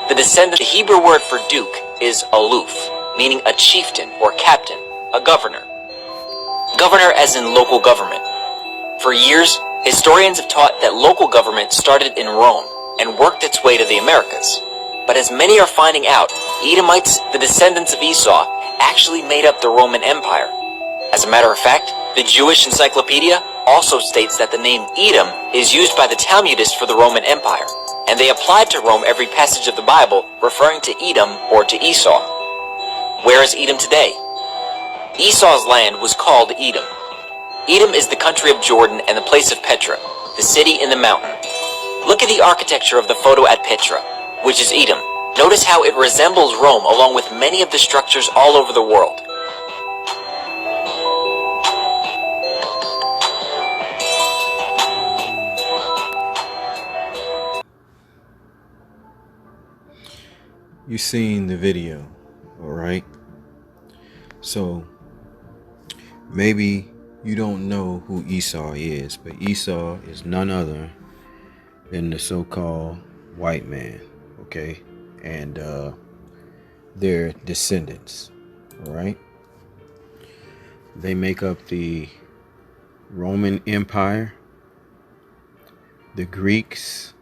the descendant. The Hebrew word for duke is aluf, meaning a chieftain or captain, a governor. Governor as in local government. For years, historians have taught that local government started in Rome and worked its way to the Americas. But as many are finding out, Edomites, the descendants of Esau, actually made up the Roman Empire. As a matter of fact, the Jewish Encyclopedia also states that the name Edom is used by the Talmudists for the Roman Empire, and they applied to Rome every passage of the Bible referring to Edom or to Esau. Where is Edom today? Esau's land was called Edom. Edom is the country of Jordan and the place of Petra, the city in the mountain. Look at the architecture of the photo at Petra, which is Edom. Notice how it resembles Rome along with many of the structures all over the world. You seen the video, all right? So maybe you don't know who Esau is, but Esau is none other than the so-called white man, okay? And their descendants, all right? They make up the Roman Empire, the Greeks,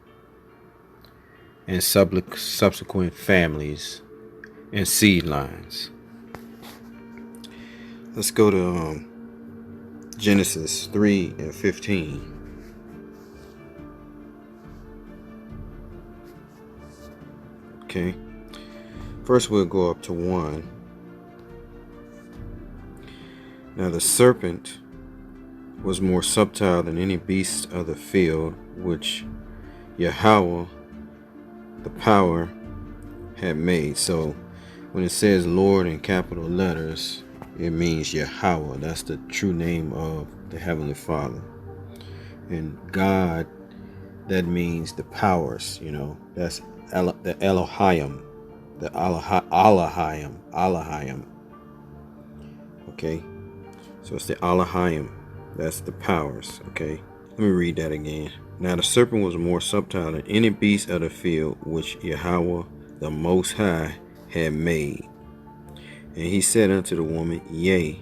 and subsequent families and seed lines. Let's go to Genesis 3:15. Okay. First we'll go up to 1. Now the serpent was more subtle than any beast of the field which Yahweh the power had made. So when it says Lord in capital letters, it means Yahweh. That's the true name of the Heavenly Father. And God, that means the powers, you know. That's the Elohim. The Elohim. Okay. So it's the Elohim. That's the powers. Okay. Let me read that again. Now the serpent was more subtle than any beast of the field which Yahweh the Most High had made. And he said unto the woman, Yea,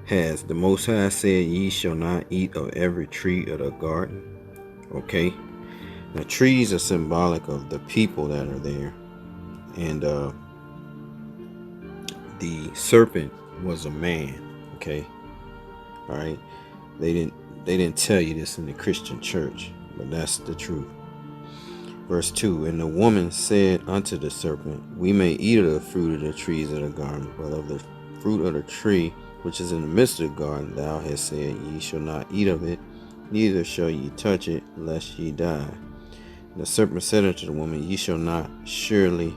has the Most High said, Ye shall not eat of every tree of the garden? Okay. Now trees are symbolic of the people that are there. And the serpent was a man. Okay. All right. They didn't tell you this in the Christian church, but that's the truth. Verse 2, and the woman said unto the serpent, We may eat of the fruit of the trees of the garden, but of the fruit of the tree which is in the midst of the garden, thou hast said, Ye shall not eat of it, neither shall ye touch it, lest ye die. And the serpent said unto the woman, Ye shall not surely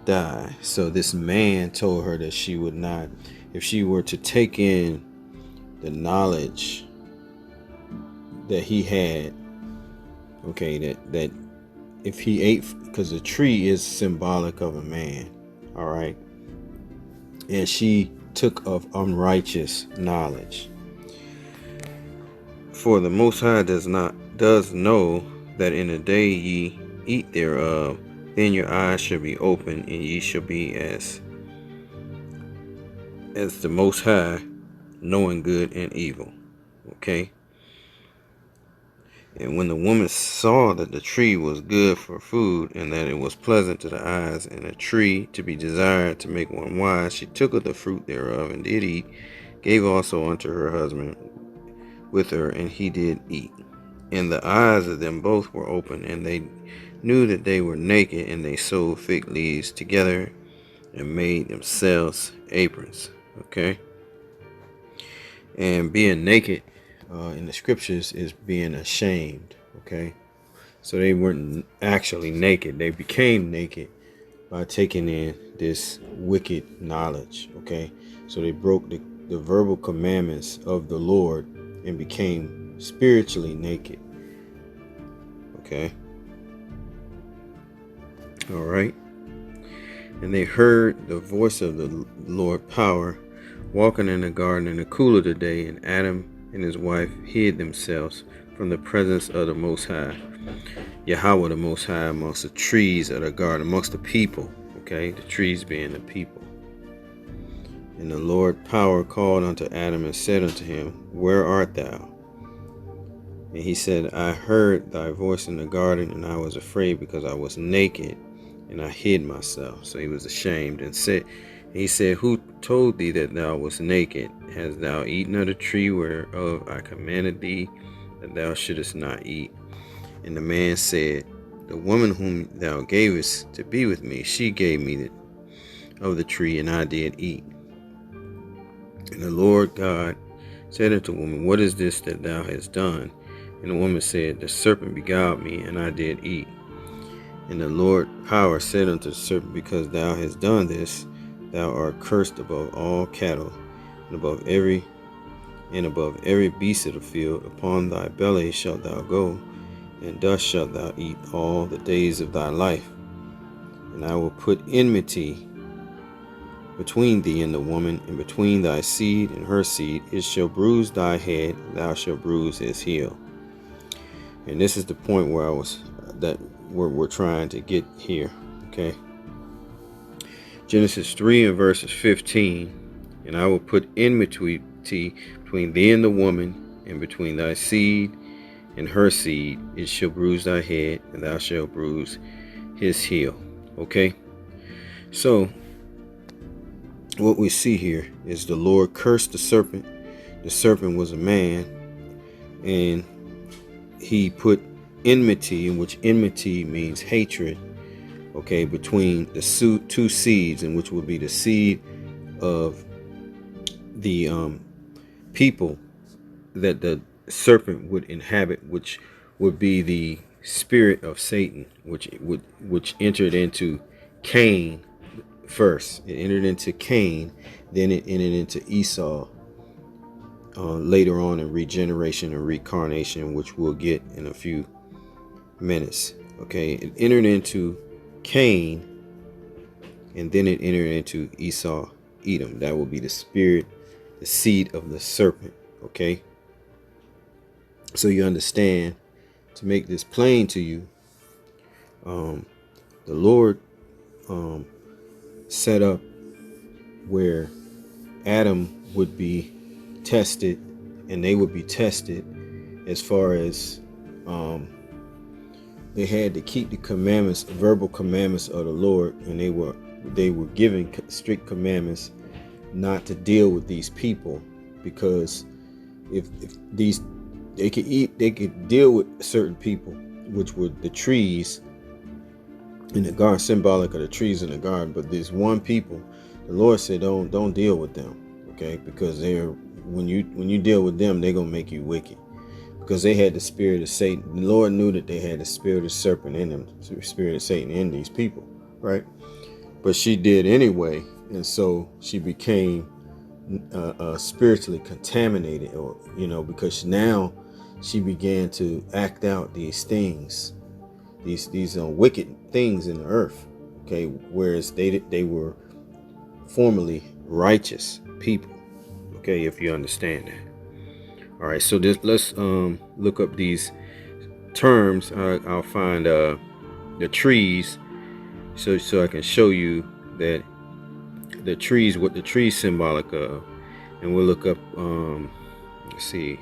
die. So this man told her that she would not, if she were to take in the knowledge that he had, okay, that if he ate, because the tree is symbolic of a man, all right, and she took of unrighteous knowledge. For the Most High does know that in the day ye eat thereof, then your eyes shall be open, and ye shall be as the Most High, knowing good and evil. Okay. And when the woman saw that the tree was good for food, and that it was pleasant to the eyes, and a tree to be desired to make one wise, she took of the fruit thereof, and did eat, gave also unto her husband with her, and he did eat. And the eyes of them both were open, and they knew that they were naked, and they sewed fig leaves together, and made themselves aprons. Okay? And being naked in the scriptures is being ashamed. Okay, so they weren't actually naked, they became naked by taking in this wicked knowledge. Okay, so they broke the verbal commandments of the Lord and became spiritually naked. Okay, all right. And they heard the voice of the Lord power walking in the garden in the cool of the day, and Adam and his wife hid themselves from the presence of the Most High, Yahweh the Most High, amongst the trees of the garden, amongst the people. Okay, the trees being the people. And the Lord power called unto Adam and said unto him, Where art thou? And he said, I heard thy voice in the garden, and I was afraid because I was naked, and I hid myself. So he was ashamed, and he said, Who told thee that thou wast naked? Hast thou eaten of the tree whereof I commanded thee that thou shouldest not eat? And the man said, The woman whom thou gavest to be with me, she gave me of the tree, and I did eat. And the Lord God said unto the woman, What is this that thou hast done? And the woman said, The serpent beguiled me, and I did eat. And the Lord power said unto the serpent, Because thou hast done this, thou art cursed above all cattle, and above every beast of the field. Upon thy belly shalt thou go, and dust shalt thou eat all the days of thy life. And I will put enmity between thee and the woman, and between thy seed and her seed. It shall bruise thy head, and thou shalt bruise his heel. And this is the point where we're trying to get here. Okay. Genesis 3 and verses 15. And I will put enmity between thee and the woman, and between thy seed and her seed. It shall bruise thy head, and thou shalt bruise his heel. Okay. So what we see here is the Lord cursed the serpent. The serpent was a man, and he put enmity, in which enmity means hatred, okay, between the two seeds, in which would be the seed of the people that the serpent would inhabit, which would be the spirit of Satan, which entered into Cain first. It entered into Cain, then it entered into Esau later on in regeneration and reincarnation, which we'll get in a few minutes. Okay, it entered into Cain, and then it entered into Esau, Edom. That will be the spirit, the seed of the serpent. Okay, so you understand, to make this plain to you, the Lord set up where Adam would be tested, and they would be tested as far as they had to keep the commandments, verbal commandments of the Lord, and they were given strict commandments not to deal with these people, because if these they could deal with certain people, which were the trees in the garden, symbolic of the trees in the garden. But there's one people, the Lord said, don't deal with them, okay? Because when you deal with them, they're gonna make you wicked, because they had the spirit of Satan. The Lord knew that they had the spirit of serpent in them, the spirit of Satan in these people, right? But she did anyway, and so she became spiritually contaminated, or because now she began to act out these things, these wicked things in the earth, okay, whereas they were formerly righteous people, okay, if you understand that. All right, so let's look up these terms. I'll find the trees, so I can show you that the trees, what the trees symbolic of, and we'll look up let's see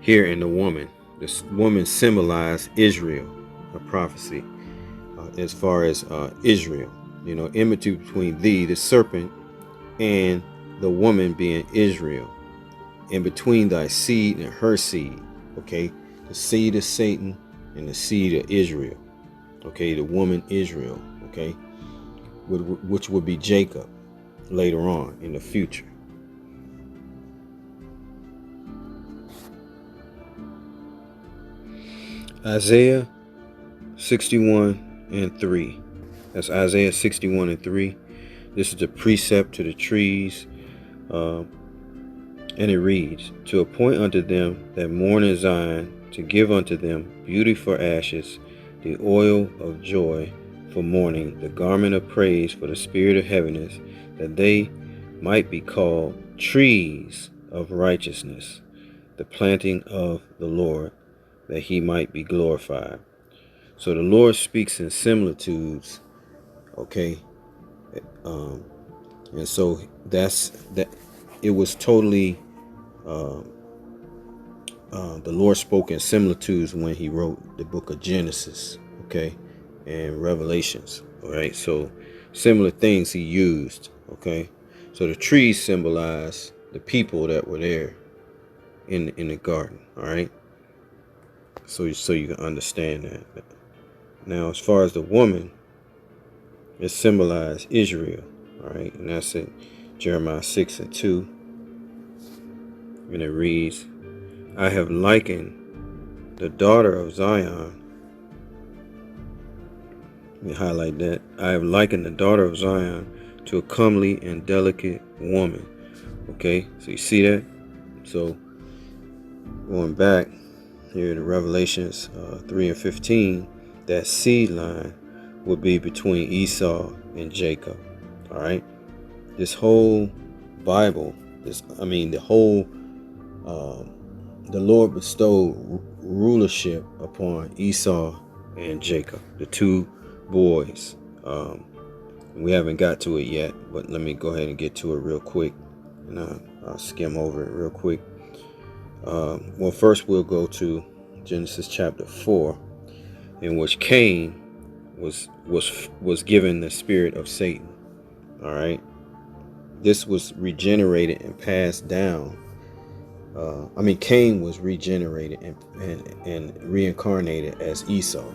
here in the woman. This woman symbolized Israel, a prophecy as far as Israel. Enmity between thee, the serpent, and the woman being Israel, and between thy seed and her seed. Okay, the seed of Satan and the seed of Israel. Okay, the woman Israel. Okay, which would be Jacob later on in the future. Isaiah 61 and 3. That's Isaiah 61 and 3. This is the precept to the trees. And it reads, To appoint unto them that mourn in Zion, to give unto them beauty for ashes, the oil of joy for mourning, the garment of praise for the spirit of heaviness, that they might be called trees of righteousness, the planting of the Lord, that he might be glorified. So the Lord speaks in similitudes, okay? And so that's that. It was totally the Lord spoke in similitudes when he wrote the book of Genesis, okay, and Revelations. All right, so similar things he used, okay. So the trees symbolize the people that were there in the garden. All right, so you can understand that. Now, as far as the woman, it symbolized Israel. All right, and that's in Jeremiah 6:2, and it reads, "I have likened the daughter of Zion." Let me highlight that. "I have likened the daughter of Zion to a comely and delicate woman." Okay, so you see that? So going back here to Revelations 3:15, that seed line would be between Esau and Jacob. All right, this whole Bible, the Lord bestowed rulership upon Esau and Jacob, the two boys. We haven't got to it yet, but let me go ahead and get to it real quick, and I'll skim over it real quick. Well, first we'll go to Genesis chapter 4, in which Cain was given the spirit of Satan. All right, this was regenerated and passed down. Cain was regenerated and reincarnated as Esau.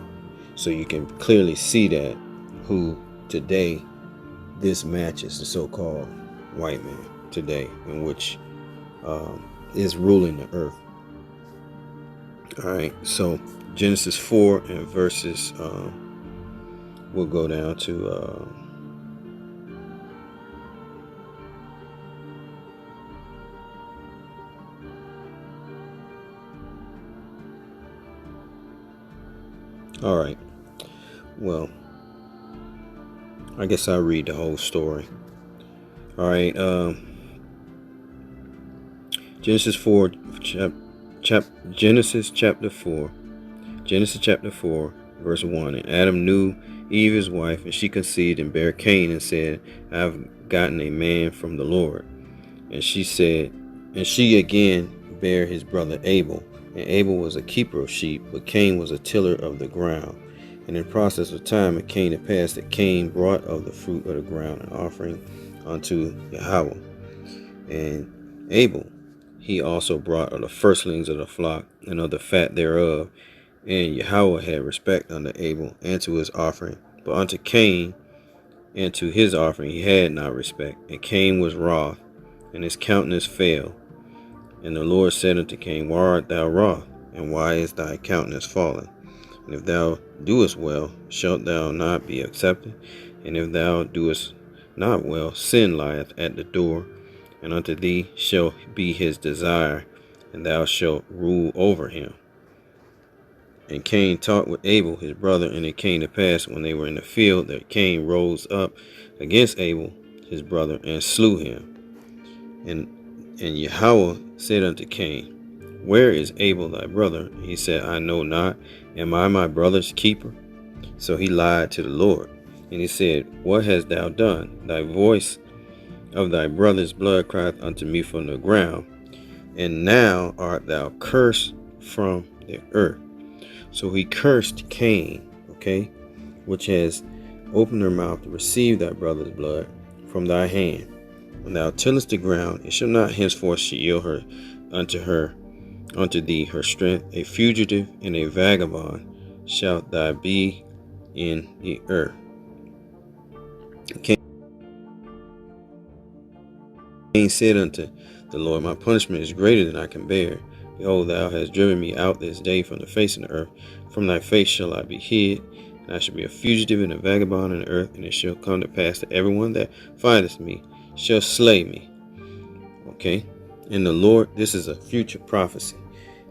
So you can clearly see that who today this matches the so-called white man today, in which is ruling the earth. All right, so Genesis 4 and verses, we'll go down to all right, well, I guess I'll read the whole story. All right, Genesis chapter 4, verse 1. "And Adam knew Eve his wife, and she conceived and bare Cain, and said, I have gotten a man from the Lord. And she again bare his brother Abel. And Abel was a keeper of sheep, but Cain was a tiller of the ground. And in process of time it came to pass that Cain brought of the fruit of the ground an offering unto Yahweh. And Abel, he also brought of the firstlings of the flock and of the fat thereof. And Yahweh had respect unto Abel and to his offering, but unto Cain and to his offering he had not respect. And Cain was wroth, and his countenance fell. And the Lord said unto Cain, Why art thou wroth, and why is thy countenance fallen? And if thou doest well, shalt thou not be accepted? And if thou doest not well, sin lieth at the door, and unto thee shall be his desire, and thou shalt rule over him. And Cain talked with Abel his brother, and it came to pass when they were in the field that Cain rose up against Abel his brother and slew him. And Yahweh said unto Cain, Where is Abel thy brother? And he said, I know not. Am I my brother's keeper? So he lied to the Lord. And he said, What hast thou done? Thy voice of thy brother's blood crieth unto me from the ground, and now art thou cursed from the earth. So he cursed Cain, okay, which has opened her mouth to receive thy brother's blood from thy hand. When thou tillest the ground, it shall not henceforth yield her unto thee her strength. A fugitive and a vagabond shalt thou be in the earth. Cain said unto the Lord, My punishment is greater than I can bear. Behold, thou hast driven me out this day from the face of the earth. From thy face shall I be hid, and I shall be a fugitive and a vagabond in the earth. And it shall come to pass that everyone that findeth me shall slay me. Okay? And the Lord, this is a future prophecy.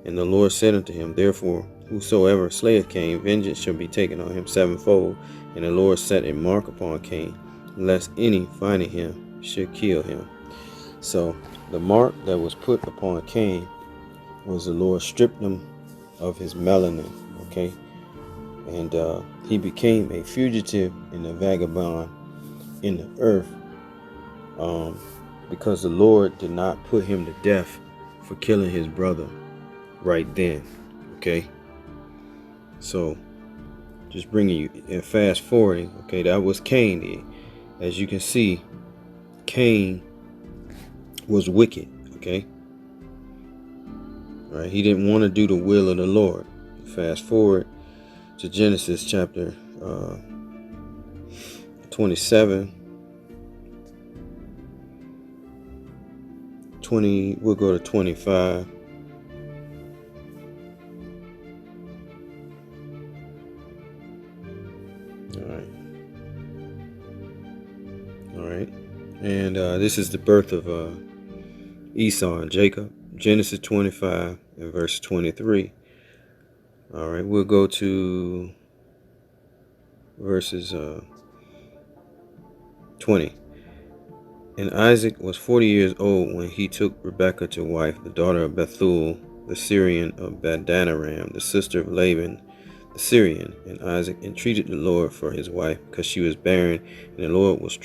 And the Lord said unto him, Therefore, whosoever slayeth Cain, vengeance shall be taken on him sevenfold. And the Lord set a mark upon Cain, lest any finding him should kill him. So the mark that was put upon Cain was the Lord stripped him of his melanin. Okay, and he became a fugitive and a vagabond in the earth, because the Lord did not put him to death for killing his brother right then. Okay, so just bringing you and fast forwarding. Okay, that was Cain. As you can see, Cain was wicked. Okay, all right, he didn't want to do the will of the Lord. Fast forward to Genesis chapter 27. We'll go to 25. All right. And this is the birth of Esau and Jacob. Genesis 25 and verse 23. All right. We'll go to verses 20. And Isaac was 40 years old when he took Rebekah to wife, the daughter of Bethuel, the Syrian of Badanaram, the sister of Laban, the Syrian. And Isaac entreated the Lord for his wife, because she was barren, and the Lord was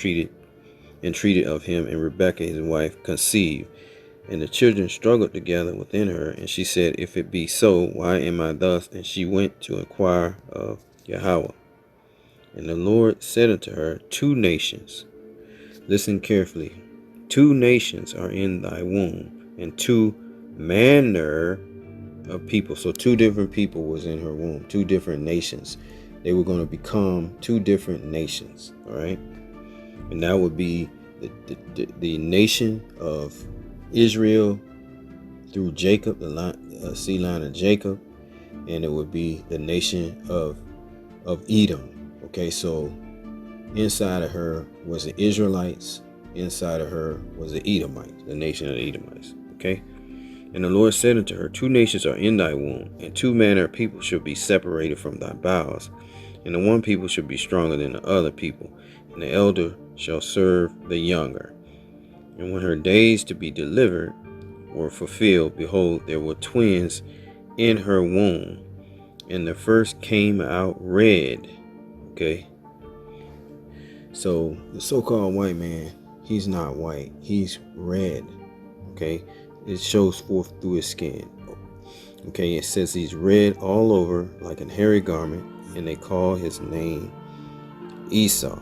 entreated of him, and Rebekah his wife conceived. And the children struggled together within her, and she said, If it be so, why am I thus? And she went to inquire of Yahweh. And the Lord said unto her, 2 nations, listen carefully, 2 nations are in thy womb, and 2 manner of people. So 2 different people was in her womb, 2 different nations. They were going to become 2 different nations. All right. And that would be the nation of Israel through Jacob, the seed line of Jacob, and it would be the nation of Edom. Okay, so inside of her was the Israelites, inside of her was the Edomites, the nation of the Edomites. Okay, and the Lord said unto her, 2 nations are in thy womb, and 2 manner of people shall be separated from thy bowels, and the one people shall be stronger than the other people, and the elder shall serve the younger. And when her days to be delivered were fulfilled, behold, there were twins in her womb, and the first came out red. Okay, so the so-called white man, he's not white, he's red. Okay, it shows forth through his skin. Okay, it says he's red all over like a hairy garment, and they call his name Esau.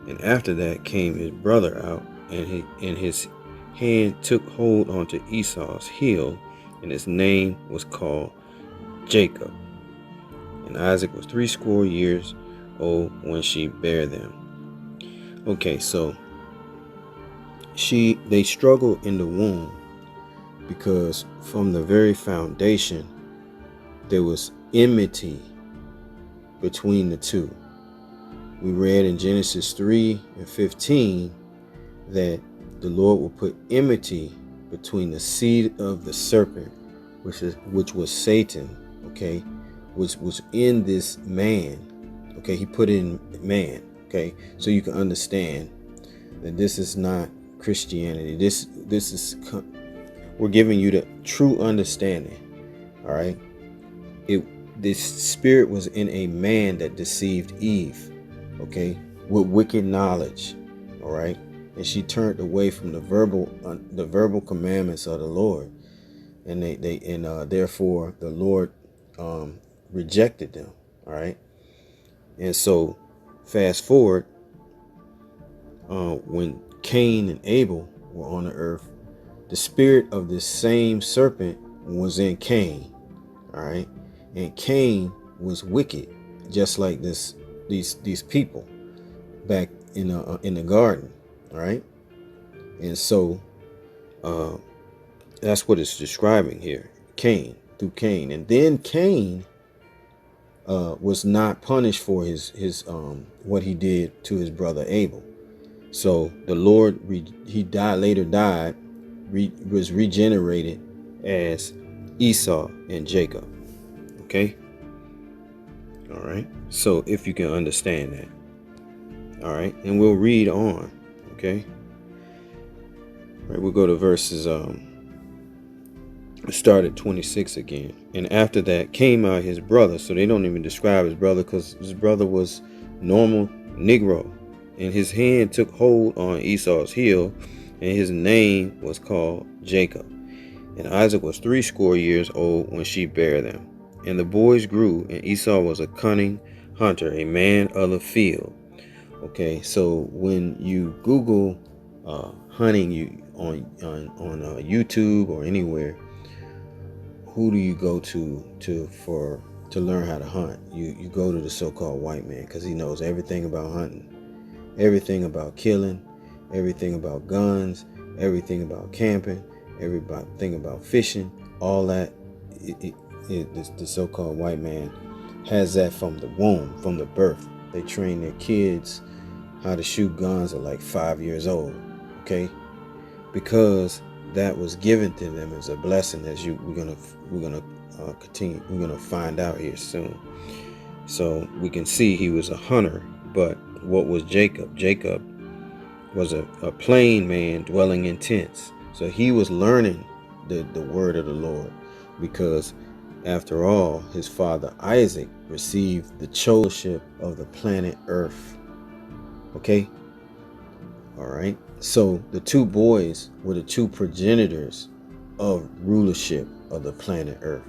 And after that came his brother out, and his hand took hold onto Esau's heel, and his name was called Jacob. And Isaac was 80 years old when she bare them. Okay, so they struggle in the womb, because from the very foundation there was enmity between the 2. We read in Genesis 3:15 that the Lord will put enmity between the seed of the serpent, which was Satan, okay, which was in this man. Okay, he put in man. Okay, so you can understand that this is not Christianity. This is, we're giving you the true understanding. All right, this spirit was in a man that deceived Eve. Okay, with wicked knowledge. All right, and she turned away from the verbal commandments of the Lord, and therefore the Lord rejected them. All right, and so fast forward, when Cain and Abel were on the earth, the spirit of this same serpent was in Cain. All right, and Cain was wicked, just like these people back in the garden. All right, and so that's what it's describing here. Cain, through Cain, and then Cain was not punished for his what he did to his brother Abel. So the Lord later died, was regenerated as Esau and Jacob. Okay. All right. So if you can understand that. All right, and we'll read on. Okay. All right, we'll go to verses Start at 26 again. And after that came out his brother. So they don't even describe his brother, because his brother was normal Negro. And his hand took hold on Esau's heel, and his name was called Jacob. And Isaac was 80 years old when she bare them. And the boys grew, and Esau was a cunning hunter, a man of the field. Okay, so when you Google hunting, you on YouTube or anywhere, who do you go to learn how to hunt? You go to the so-called white man, because he knows everything about hunting, everything about killing, everything about guns, everything about camping, everything about fishing, all that. The so-called white man has that from the womb, from the birth. They train their kids how to shoot guns at like 5 years old, okay? Because that was given to them as a blessing, as we're gonna continue. We're gonna find out here soon. So we can see he was a hunter. But what was Jacob? Jacob was a plain man dwelling in tents. So he was learning the word of the Lord, because after all, his father Isaac received the chosenship of the planet Earth. Okay? All right. So the two boys were the two progenitors of rulership of the planet Earth.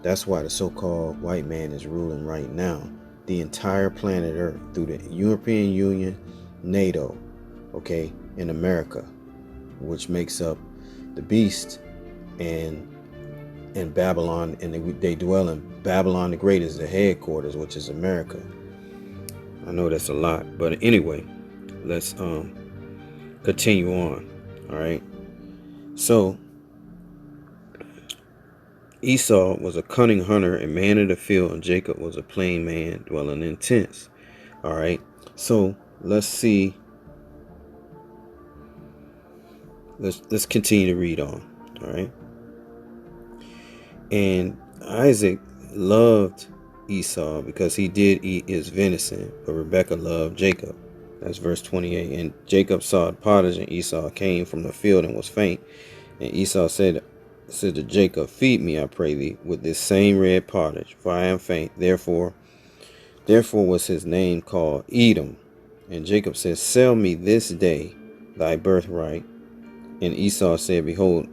That's why the so-called white man is ruling right now the entire planet Earth through the European Union, NATO, okay, in America, which makes up the beast and Babylon, and they dwell in Babylon the Great is the headquarters, which is America. I know that's a lot, but anyway, let's continue on. All right. So Esau was a cunning hunter, a man of the field, and Jacob was a plain man dwelling in tents. All right. So let's see. Let's continue to read on. All right. And Isaac loved Esau because he did eat his venison, but Rebekah loved Jacob. That's verse 28. And Jacob saw the pottage, and Esau came from the field and was faint. And Esau said to Jacob, feed me, I pray thee, with this same red pottage, for I am faint. Therefore was his name called Edom. And Jacob said, sell me this day thy birthright. And Esau said, behold,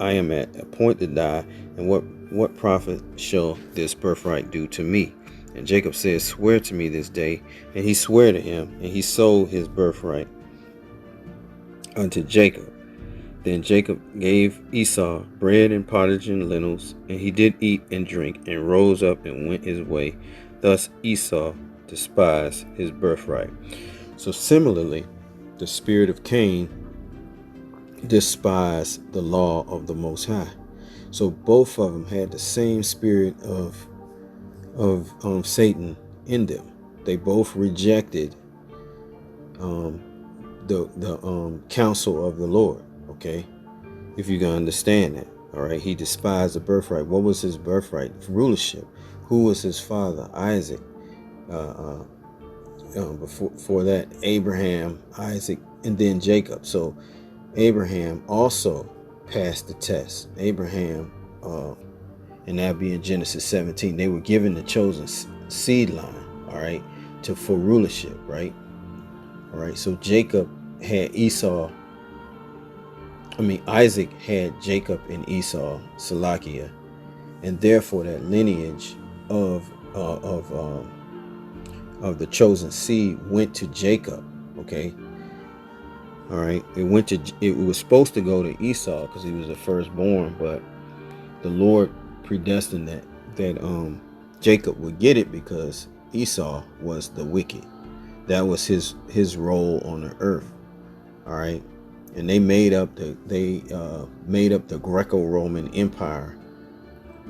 I am at a point to die, and what profit shall this birthright do to me? And Jacob said, swear to me this day. And he sware to him, and he sold his birthright unto Jacob. Then Jacob gave Esau bread and pottage and lentils, and he did eat and drink, and rose up and went his way. Thus Esau despised his birthright. So similarly, the spirit of Cain despised the law of the Most High. So both of them had the same spirit of Satan in them. They both rejected the counsel of the Lord. Okay, if you can understand that. All right, he despised the birthright. What was his birthright? Rulership. Who was his father? Isaac. Before that, Abraham, Isaac, and then Jacob. So Abraham also passed the test. Abraham, and that being Genesis 17, they were given the chosen seed line. All right, for rulership. Right. All right. So Jacob had Isaac had Jacob and Esau, Salakia, and therefore that lineage of the chosen seed went to Jacob. Okay. All right. It was supposed to go to Esau because he was the firstborn, but the Lord predestined that Jacob would get it because Esau was the wicked. That was his role on the earth. All right. And they made up the Greco-Roman Empire,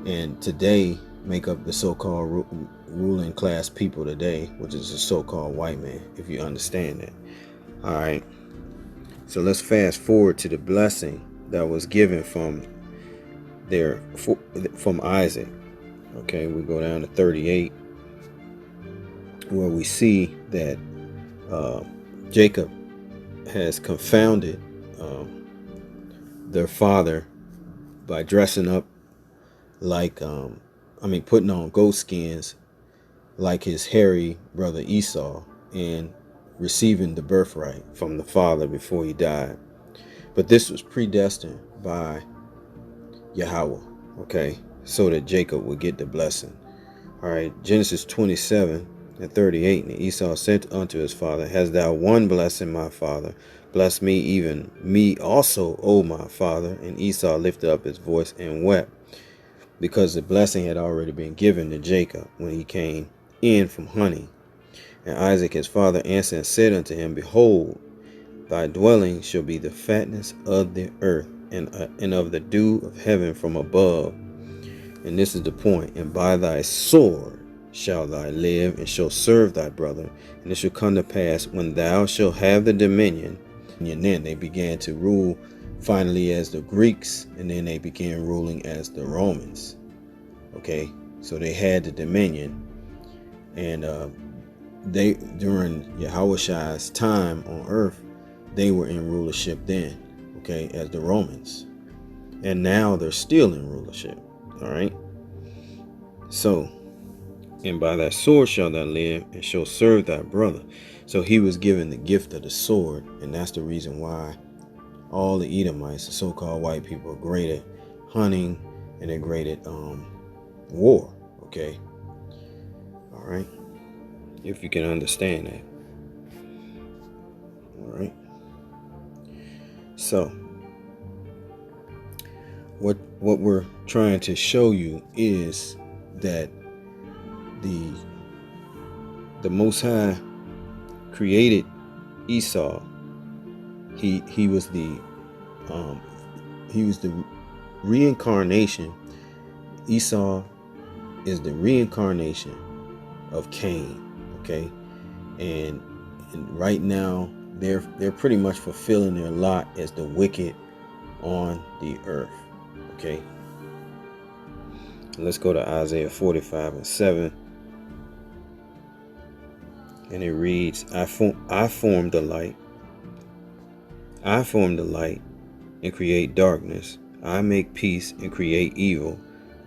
and today make up the so-called ruling class people today, which is the so-called white man, if you understand that. All right. So let's fast forward to the blessing that was given from Isaac. Okay, we go down to 38, where we see that Jacob has confounded their father by dressing up like putting on goat skins like his hairy brother Esau, and receiving the birthright from the father before he died. But this was predestined by Yahweh, okay, so that Jacob would get the blessing. All right, Genesis 27:38. And Esau said unto his father, Hast thou one blessing, my father? Bless me, even me also, O my father. And Esau lifted up his voice and wept, because the blessing had already been given to Jacob when he came in from hunting. And Isaac his father answered and said unto him, Behold, thy dwelling shall be the fatness of the earth, and of the dew of heaven from above. And this is the point. And by thy sword shall thou live, and shall serve thy brother. And it shall come to pass, when thou shalt have the dominion. And then they began to rule finally as the Greeks, and then they began ruling as the Romans. Okay, so they had the dominion, and they, during Yahweh's time on earth, they were in rulership then, okay, as the Romans, and now they're still in rulership. All right, so, and by thy sword shalt thou live, and shalt serve thy brother. So he was given the gift of the sword, and that's the reason why all the Edomites, the so-called white people, are great at hunting, and they're great at war. Okay, all right, if you can understand that. All right, so what we're trying to show you is that the Most High created Esau. He was the reincarnation. Esau is the reincarnation of Cain. Okay, and right now they're pretty much fulfilling their lot as the wicked on the earth. Okay, let's go to Isaiah 45:7, and it reads, I form the light. I form the light and create darkness. I make peace and create evil.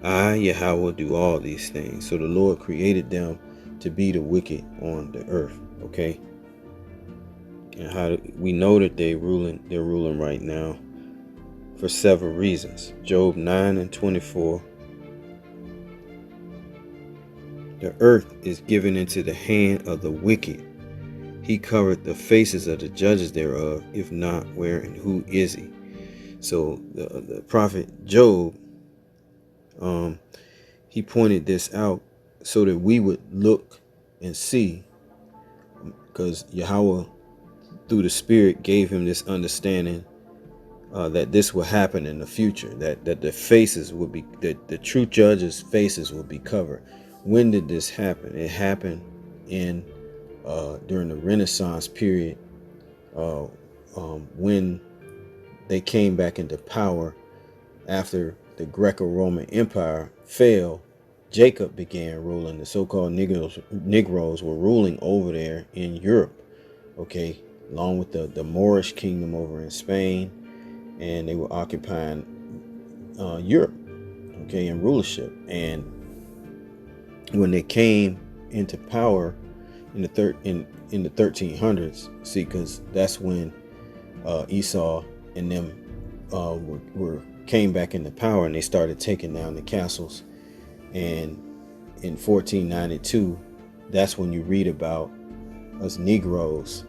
I, Yahweh, do all these things. So the Lord created them to be the wicked on the earth. Okay, and how do we know that they're ruling right now? For several reasons. Job 9:24. The earth is given into the hand of the wicked. He covered the faces of the judges thereof. If not, where and who is he? So the prophet Job, he pointed this out so that we would look and see, because Yahweh through the Spirit gave him this understanding that this will happen in the future, that the faces would be, that the true judges' faces will be covered. When did this happen? It happened in during the Renaissance period, when they came back into power after the Greco-Roman Empire fell. Jacob began ruling. The so-called Negroes were ruling over there in Europe, okay, along with the Moorish kingdom over in Spain, and they were occupying Europe, okay, in rulership. And when they came into power in the 1300s, see, because that's when Esau and them came back into power, and they started taking down the castles. And in 1492, that's when you read about us Negroes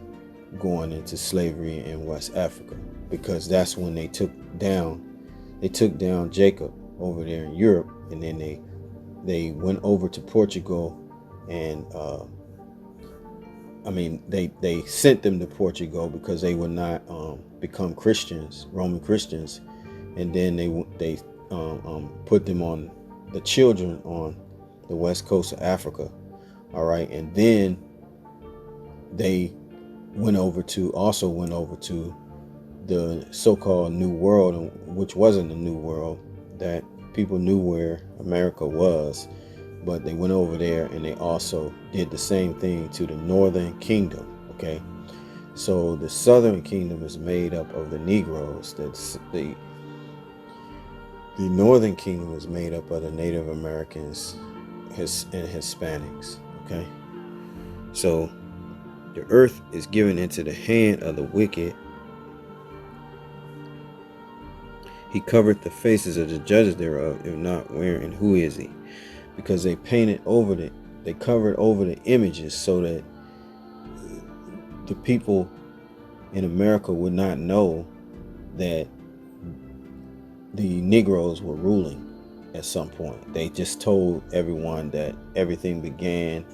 going into slavery in West Africa, because that's when they took down Jacob over there in Europe, and then they went over to Portugal, and they sent them to Portugal because they would not become Christians, Roman Christians, and then they put them on the children on the west coast of Africa. All right, and then they went over to the so-called New World, which wasn't the New World, that people knew where America was, but they went over there and they also did the same thing to the Northern Kingdom. Okay, so the Southern Kingdom is made up of the Negroes. The northern kingdom was made up of the Native Americans and Hispanics. Okay, so the earth is given into the hand of the wicked. He covered the faces of the judges thereof, if not wherein who is he? Because they covered over the images so that the people in America would not know that the Negroes were ruling at some point. They just told everyone that everything began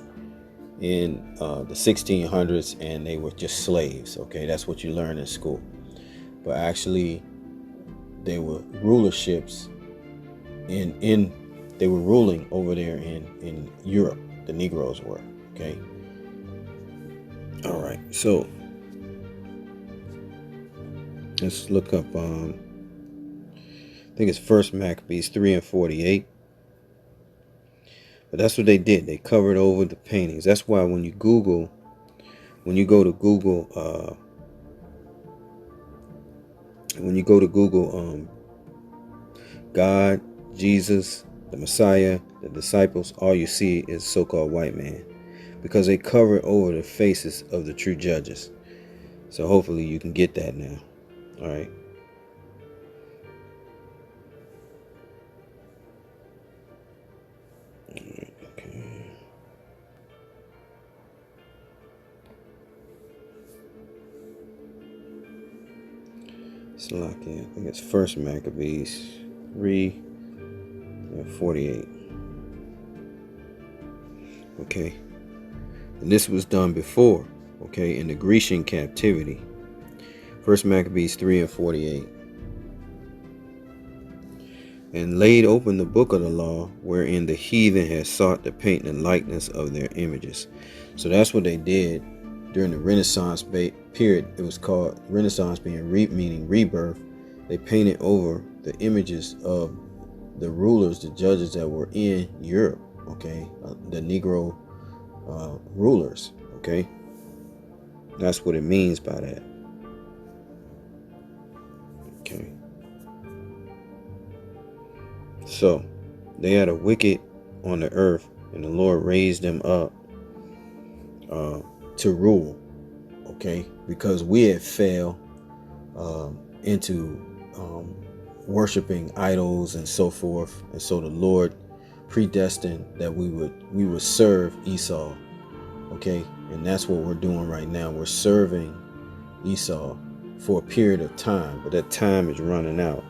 in the 1600s and they were just slaves. Okay, that's what you learn in school. But actually, they were rulerships they were ruling over there in Europe. The Negroes were. Okay. All right. So let's look up. I think it's First Maccabees 3:48. But that's what they did. They covered over the paintings. That's why when you go to Google, God, Jesus, the Messiah, the disciples, all you see is so-called white man, because they covered over the faces of the true judges. So hopefully you can get that now. All right. Okay. It's locked in. I think it's First Maccabees 3:48. Okay. And this was done before, okay, in the Grecian captivity. First Maccabees 3:48. And laid open the book of the law, wherein the heathen had sought to paint the likeness of their images. So that's what they did during the Renaissance period. It was called Renaissance, meaning rebirth. They painted over the images of the rulers, the judges that were in Europe. Okay, the Negro rulers. Okay, that's what it means by that. Okay. So they had a wicked on the earth, and the Lord raised them up to rule. Okay, because we had fell into worshiping idols and so forth, and so the Lord predestined that we would serve Esau. Okay, and that's what we're doing right now. We're serving Esau for a period of time, but that time is running out.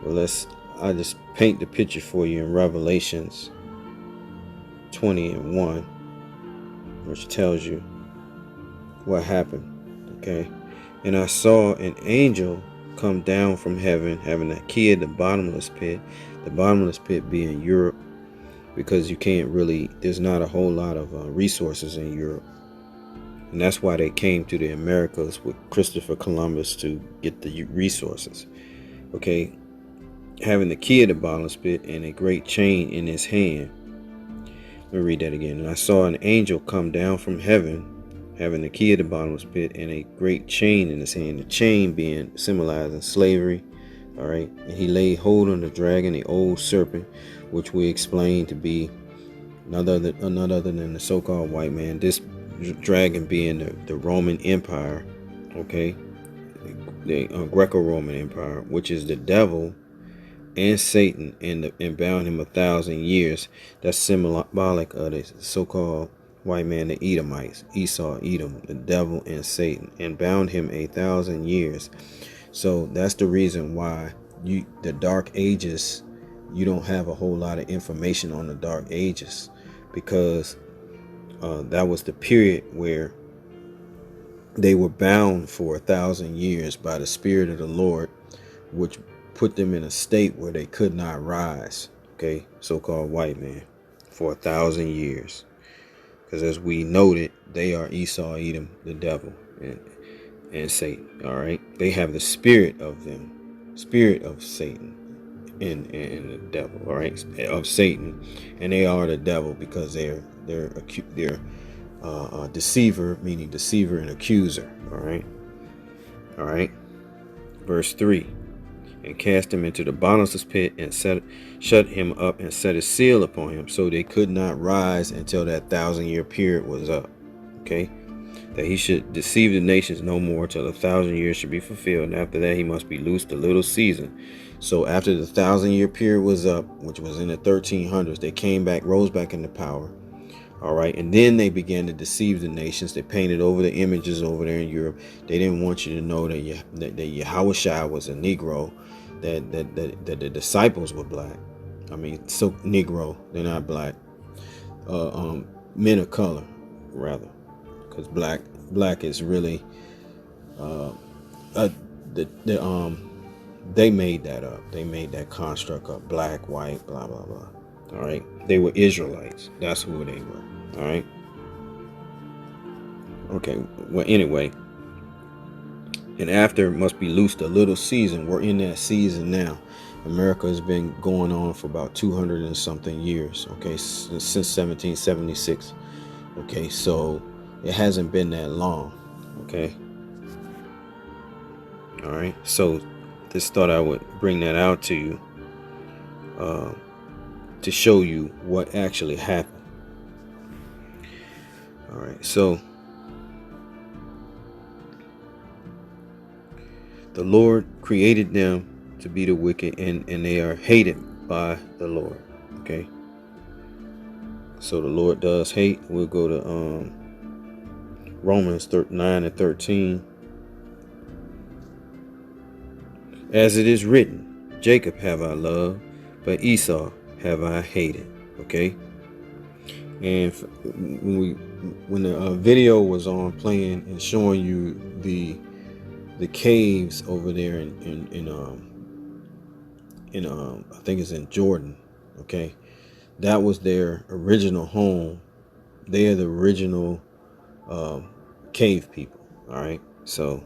Well, I just paint the picture for you in Revelations 20:1, which tells you what happened. Okay, and I saw an angel come down from heaven, having a key of the bottomless pit being Europe, because there's not a whole lot of resources in Europe. And that's why they came to the Americas with Christopher Columbus, to get the resources. Okay, having the key of the bottomless pit and a great chain in his hand. Let me read that again. And I saw an angel come down from heaven, having the key of the bottomless pit and a great chain in his hand. The chain being symbolizing slavery. All right, and he laid hold on the dragon, the old serpent, which we explained to be none other than the so-called white man. This dragon being the Roman Empire, okay, the Greco-Roman Empire, which is the devil and Satan, and bound him 1,000 years. That's symbolic of the so-called white man, the Edomites, Esau, Edom, the devil and Satan, and bound him 1,000 years. So that's the reason why the Dark Ages, you don't have a whole lot of information on the Dark Ages, because that was the period where they were bound for 1,000 years by the Spirit of the Lord, which put them in a state where they could not rise. Okay, so-called white man, for 1,000 years, because as we noted, they are Esau, Edom, the devil, and Satan. All right, they have the spirit of them, spirit of Satan, and the devil. All right, of Satan, and they are the devil because they're deceiver, meaning deceiver and accuser. All right. Verse 3. and cast him into the bottomless pit, and shut him up, and set a seal upon him, so they could not rise until that 1,000-year period was up. Okay, that he should deceive the nations no more till 1,000 years should be fulfilled, and after that he must be loosed a little season. So after the 1,000-year period was up, which was in the 1300s, they came back, rose back into power. All right, and then they began to deceive the nations. They painted over the images over there in Europe. They didn't want you to know that Yahushua was a Negro, that the disciples were black. I mean, so Negro, they're not black. Men of color, rather, because black is really they made that up. They made that construct up. Black, white, blah blah blah. All right, they were Israelites. That's who they were. All right. Okay. Well, anyway, and after must be loosed a little season. We're in that season now. America has been going on for about 200 and something years. Okay, since 1776. Okay, so it hasn't been that long. Okay. All right. So just thought I would bring that out to you, to show you what actually happened. All right. So the Lord created them to be the wicked, and they are hated by the Lord. Okay. So the Lord does hate. We'll go to Romans 9 and 13. As it is written, Jacob have I loved, but Esau have I hated. Okay. And when the video was on playing and showing you the caves over there in I think it's in Jordan. Okay, that was their original home. They are the original cave people. All right, so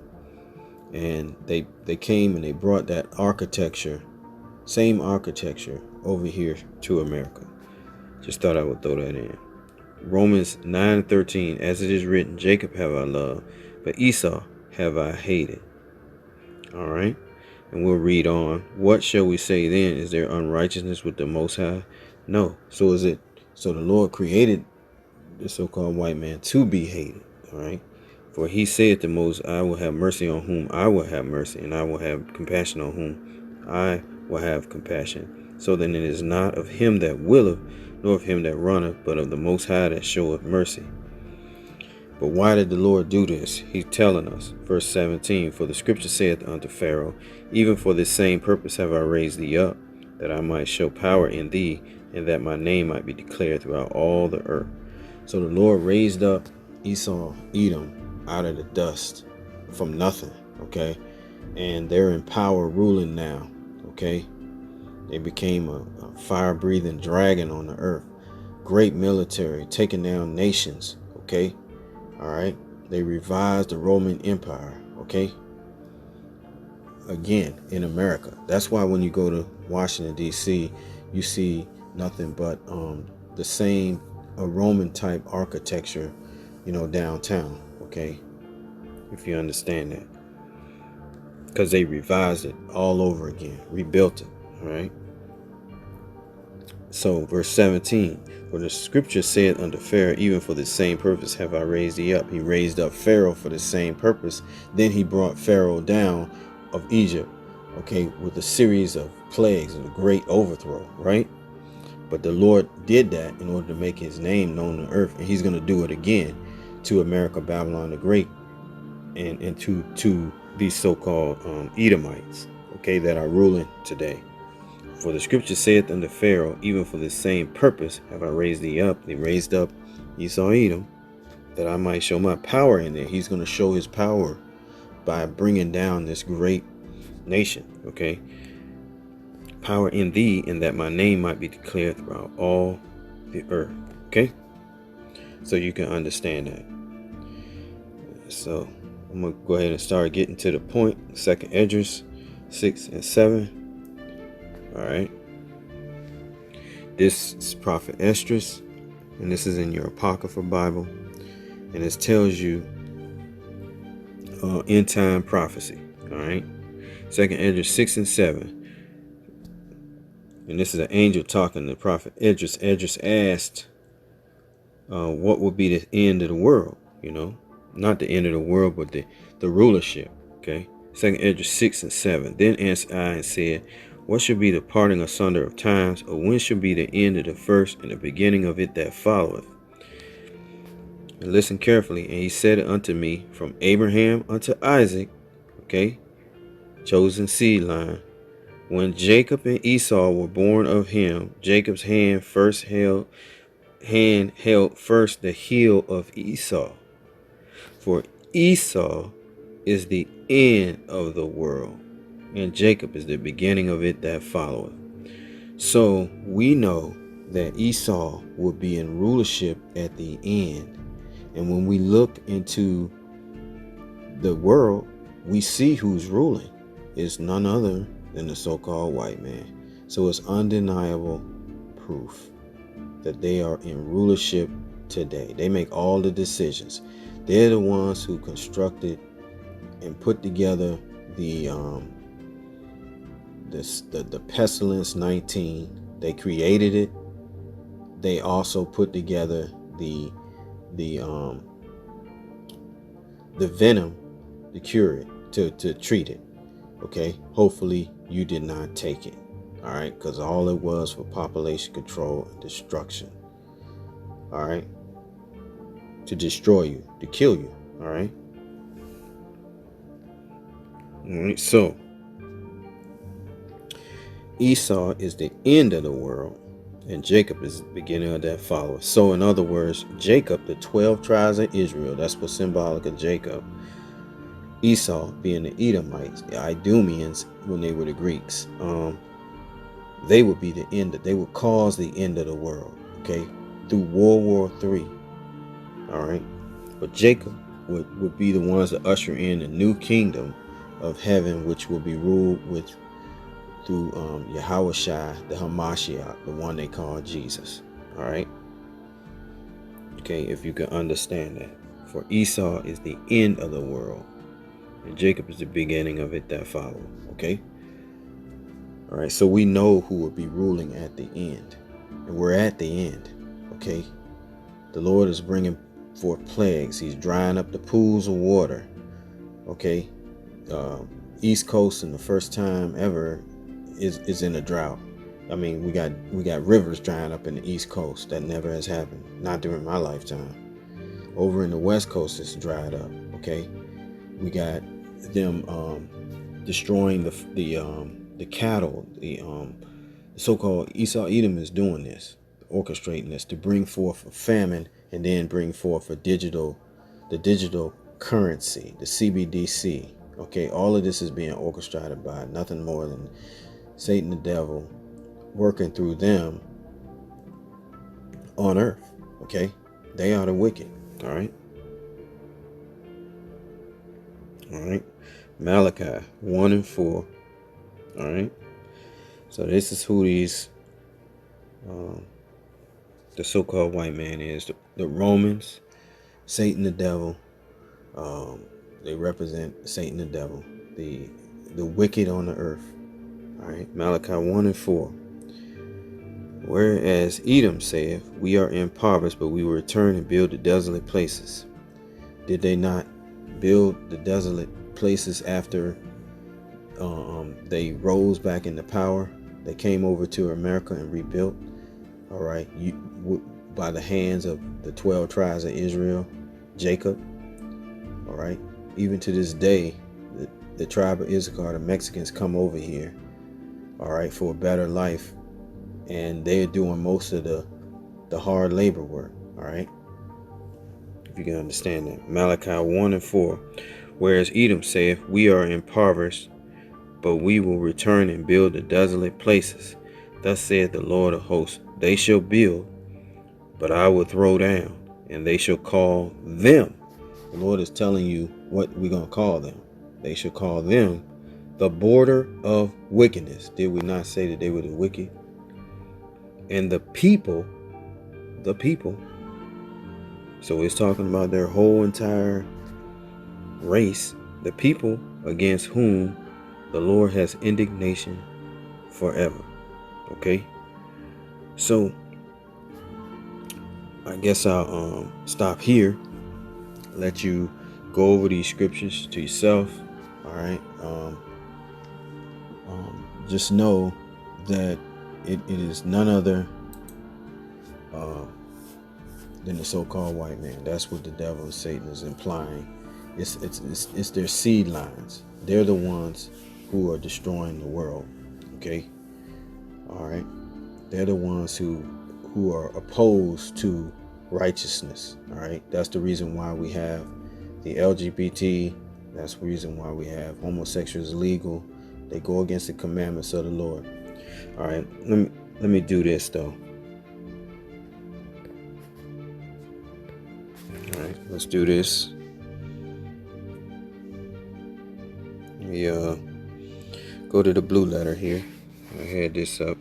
and they came and they brought that architecture, same architecture, over here to America. Just thought I would throw that in. Romans 9:13, as it is written, Jacob have I loved, but Esau have I hated. All right, and we'll read on. What shall we say then? Is there unrighteousness with the Most High? No. So is it? So the Lord created the so-called white man to be hated. All right, for he said the most, I will have mercy on whom I will have mercy, and I will have compassion on whom I will have compassion. So then it is not of him that willeth, nor of him that runneth, but of the Most High that showeth mercy. But why did the Lord do this? He's telling us, verse 17, for the scripture saith unto Pharaoh, even for this same purpose have I raised thee up, that I might show power in thee, and that my name might be declared throughout all the earth. So the Lord raised up Esau, Edom, out of the dust, from nothing, okay? And they're in power, ruling now, okay? They became a fire-breathing dragon on the earth. Great military, taking down nations, okay? All right. They revised the Roman Empire, okay? Again, in America. That's why when you go to Washington, D.C., you see nothing but the same Roman type architecture, downtown, okay? If you understand that. Because they revised it all over again, rebuilt it, all right? So, verse 17, for the scripture said unto Pharaoh, even for the same purpose have I raised thee up. He raised up Pharaoh for the same purpose. Then he brought Pharaoh down of Egypt, okay, with a series of plagues and a great overthrow, right? But the Lord did that in order to make his name known on earth, and he's going to do it again to America, Babylon the Great, and to these so-called Edomites, okay, that are ruling today. For the scripture saith unto Pharaoh, even for the same purpose have I raised thee up. He raised up Esau, Edom, that I might show my power in there. He's going to show his power by bringing down this great nation, okay? Power in thee, and that my name might be declared throughout all the earth, okay? So you can understand that. So I'm going to go ahead and start getting to the point. 2nd Esdras 6 and 7. All right. This is Prophet Esdras, and this is in your Apocrypha Bible, and it tells you end time prophecy. All right. Second Esdras 6 and 7. And this is an angel talking to the prophet Esdras. Esdras asked, what would be the end of the world? Not the end of the world, but the rulership. Okay. Second Esdras 6 and 7. Then answered I and said, what should be the parting asunder of times, or when shall be the end of the first and the beginning of it that followeth? And listen carefully. And he said unto me, from Abraham unto Isaac, okay, chosen seed line, when Jacob and Esau were born of him, Jacob's hand held first the heel of Esau. For Esau is the end of the world, and Jacob is the beginning of it that followeth. So we know that Esau will be in rulership at the end. And when we look into the world, we see who's ruling. It's none other than the so-called white man. So it's undeniable proof that they are in rulership today. They make all the decisions. They're the ones who constructed and put together the pestilence 19. They created it. They also put together the venom to cure it, to treat it. Okay, hopefully you did not take it. All right, because all it was for population control and destruction. All right, to destroy you, to kill you. All right. All right, so Esau is the end of the world, and Jacob is the beginning of that follower. So in other words, Jacob, the 12 tribes of Israel, that's what's symbolic of Jacob. Esau being the Edomites, the Idumeans when they were the Greeks. They would be the end. They would cause the end of the world. Okay, through World War III. All right, but Jacob would be the ones to usher in the new kingdom of heaven, which will be ruled through Yahushua, the Hamashiach, the one they call Jesus. All right. Okay, if you can understand that. For Esau is the end of the world, and Jacob is the beginning of it that follow. Okay. All right. So we know who will be ruling at the end, and we're at the end. Okay. The Lord is bringing forth plagues. He's drying up the pools of water. Okay. East Coast, in the first time ever, is in a drought. I mean, we got rivers drying up in the East Coast. That never has happened, not during my lifetime. Over in the West Coast, it's dried up. Okay, we got them destroying the cattle. The so-called Esau Edom is doing this, orchestrating this to bring forth a famine and then bring forth the digital currency, the CBDC. Okay, all of this is being orchestrated by nothing more than Satan, the devil, working through them on earth. Okay, they are the wicked. All right. All right. Malachi 1 and 4. All right. So this is who these the so-called white man is. The Romans, Satan, the devil. They represent Satan, the devil, the wicked on the earth. All right, Malachi 1 and 4. Whereas Edom saith, we are impoverished, but we will return and build the desolate places. Did they not build the desolate places after they rose back into power? They came over to America and rebuilt. All right, by the hands of the 12 tribes of Israel, Jacob. All right, even to this day, the tribe of Issachar, the Mexicans, come over here, all right, for a better life, and they're doing most of the hard labor work. All right, if you can understand that. Malachi 1 and 4. Whereas Edom saith, we are impoverished, but we will return and build the desolate places. Thus saith the Lord of hosts, they shall build, but I will throw down, and they shall call them. The Lord is telling you what we're going to call them. They shall call them the border of wickedness. Did we not say that they were the wicked? And the people. So it's talking about their whole entire race, the people against whom The Lord has indignation forever. Okay? So I guess I'll stop here, let you go over these scriptures to yourself. All right. Just know that it is none other than the so-called white man. That's what the devil and Satan is implying. It's their seed lines. They're the ones who are destroying the world. Okay. All right. They're the ones who are opposed to righteousness. All right. That's the reason why we have the LGBT. That's the reason why we have homosexuals legal. They go against the commandments of the Lord. All right. Let me do this though. All right. Let's do this. Let me go to the blue letter here. I had this up.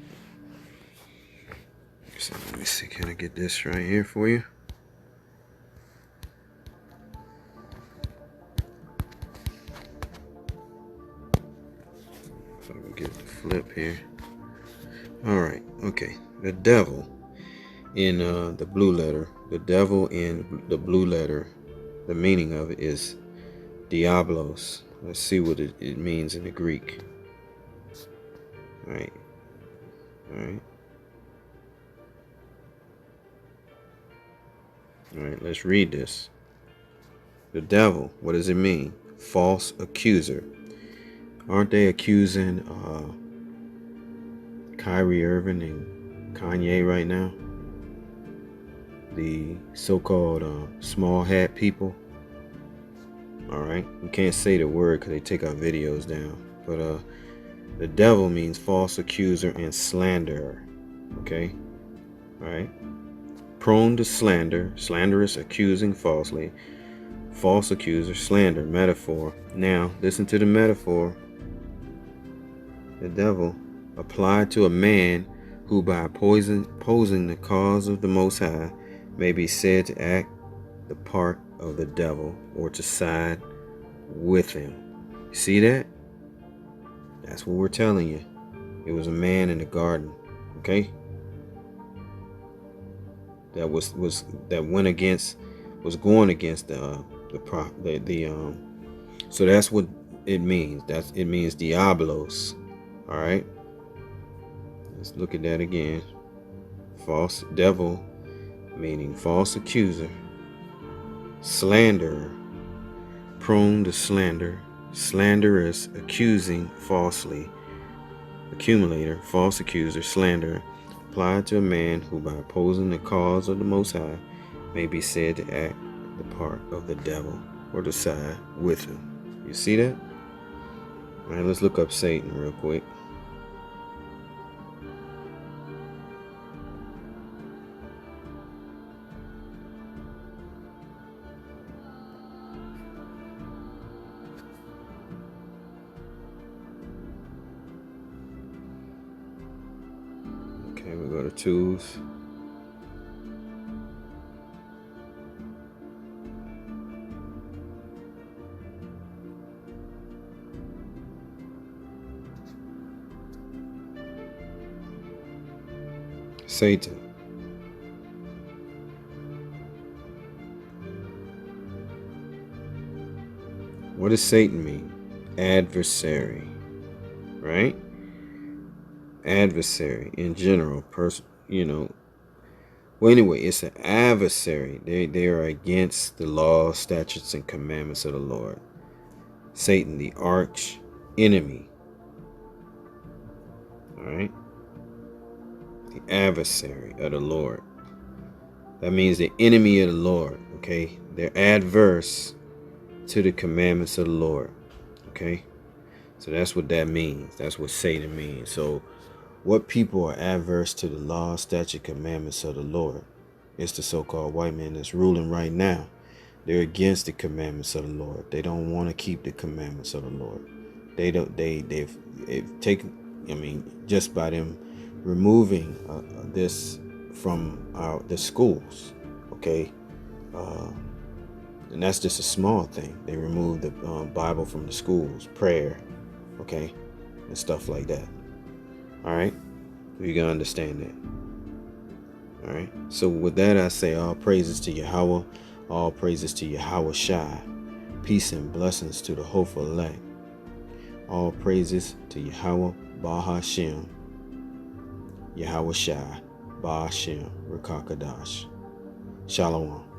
So let me see. Can I get this right here for you? If I can get the flip here. All right. Okay. The devil in the blue letter. The devil in the blue letter. The meaning of it is diablos. Let's see what it means in the Greek. All right. All right. All right. Let's read this. The devil. What does it mean? False accuser. Aren't they accusing Kyrie Irving and Kanye right now? The so-called small hat people. All right, we can't say the word because they take our videos down. But the devil means false accuser and slanderer. Okay, all right. Prone to slander, slanderous, accusing falsely. False accuser, slander, metaphor. Now, listen to the metaphor. The devil applied to a man who by opposing the cause of the Most High may be said to act the part of the devil or to side with him. See that? That's what we're telling you. It was a man in the garden, okay? That was going against so that's what it means. It means diablos. All right? Let's look at that again. False devil meaning false accuser, slanderer, prone to slander, slanderous, accusing falsely, accumulator, false accuser, slanderer, applied to a man who by opposing the cause of the Most High may be said to act the part of the devil or to side with him. You see that? All right, let's look up Satan real quick. Okay, we go to tools. Satan. What does Satan mean? Adversary, right? Adversary in general, Well, anyway, it's an adversary. They are against the law, statutes, and commandments of the Lord. Satan, the arch enemy. All right? The adversary of the Lord. That means the enemy of the Lord, okay? They're adverse to the commandments of the Lord, okay? So that's what that means. That's what Satan means. So what people are adverse to the law, statute, commandments of the Lord? It's the so-called white man that's ruling right now. They're against the commandments of the Lord. They don't want to keep the commandments of the Lord. They've taken, just by them removing this from the schools, okay? And that's just a small thing. They removed the Bible from the schools, prayer, okay, and stuff like that. All right, you can understand that. All right. So with that, I say all praises to Yahweh, all praises to Yahweh Shai, peace and blessings to the hopeful elect. All praises to Yahweh Bahashem, Yahweh Shai, Bahashem, Rakakadash. Shalom.